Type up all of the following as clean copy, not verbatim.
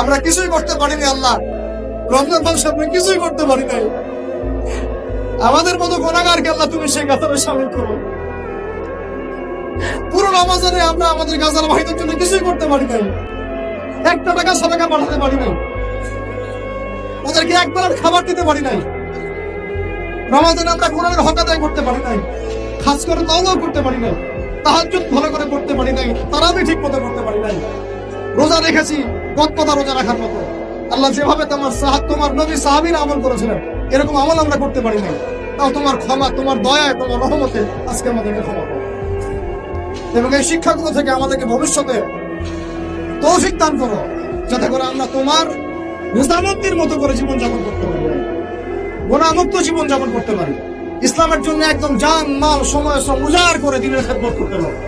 আমরা কিছুই করতে পারিনি আল্লাহ, রমজান মাসে আমরা কিছুই করতে পারি নাই। আমাদের মতো গুনাহগারকে আল্লাহ তুমি সেই কাতারে শামিল করো। পুরো রমজানে আমরা আমাদের গাজাল ভাইদের জন্য কিছুই করতে পারি নাই, একটা টাকা সাদাকা পাঠাতে পারি নাই, ওদেরকে এক বেলার খাবার দিতে পারি নাই। রমজানে আমরা কোরআনের হক আদায় করতে পারি নাই, খাস করে তাওবাও করতে পারি নাই, তাহাজ্জুদ ভালো করে করতে পারি নাই, তারাবি ঠিক মতো করতে পারি নাই। রোজা রেখেছি গদপদা রোজা রাখার মতো। আল্লাহ যেভাবে তোমার নবী সাহাবীরা আমল করেছিলেন এরকম আমল আমরা করতে পারি নাই। তাও তোমার ক্ষমা, তোমার দয়ায়, তোমার রহমতে আজকে আমাদেরকে ক্ষমা করো এবং এই শিক্ষাগুলো থেকে আমাদেরকে ভবিষ্যতে তৌফিক দান করো, যাতে করে আমরা তোমার রিসালাতের মতো করে জীবনযাপন করতে পারি, গুনাহমুক্ত জীবনযাপন করতে পারি, ইসলামের জন্য একদম জান মাল সময় সব উজাড় করে দিনের খেদমত করতে পারি।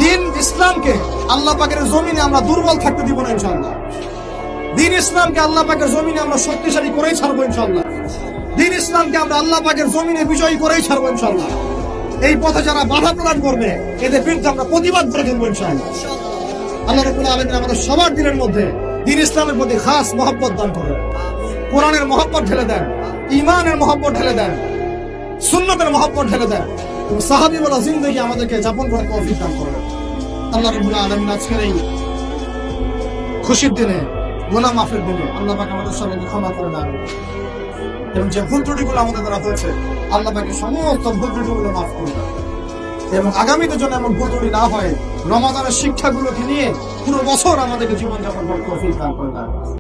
দিন ইসলামকে আল্লাহ পাকের জমিনে আমরা দুর্বল থাকতে দিব না ইনশাআল্লাহ। দিন ইসলামকে আল্লাহ পাকের জমিনে আমরা শক্তিশালী করেই ছাড়বো ইনশাআল্লাহ। দিন ইসলামকে আমরা আল্লাহ পাকের জমিনে বিজয়ী করেই ছাড়বো ইনশাআল্লাহ। এই পথে যারা বাধা প্রদান করবে এদের বিরুদ্ধে আমরা প্রতিবাদ করে ফেলবো ইনশাআল্লাহ। আল্লাহ রাব্বুল আলামিন আমাদের সবার দিনের মধ্যে দিন ইসলামের প্রতি খাস মহব্বত দান করেন, কোরআনের মহব্বত ঢেলে দেন, ঈমানের মহব্বত ঢেলে দেন, সুন্নতের মহব্বত ঢেলে দেন এবং সাহাবী ওয়ালা জিন্দেগি আমাদেরকে যাপন করার তৌফিক দান করেন। আল্লাহ রাব্বুল আলামিন আজকের এই খুশির দিনে, গুনাহ মাফের দিনে আল্লাহ পাক আমাদের সবাইকে ক্ষমা করে দেন এবং যে ভুল ত্রুটিগুলো আমাদের দ্বারা হয়েছে আল্লাহ পাক সমস্ত ভুল ত্রুটিগুলো মাফ করে দেন এবং আগামীতে যেন এমন ভুল ত্রুটি না হয়, রমাদানের শিক্ষাগুলোকে নিয়ে পুরো বছর আমাদেরকে জীবনযাপন করতে তৌফিক দান করে দেন।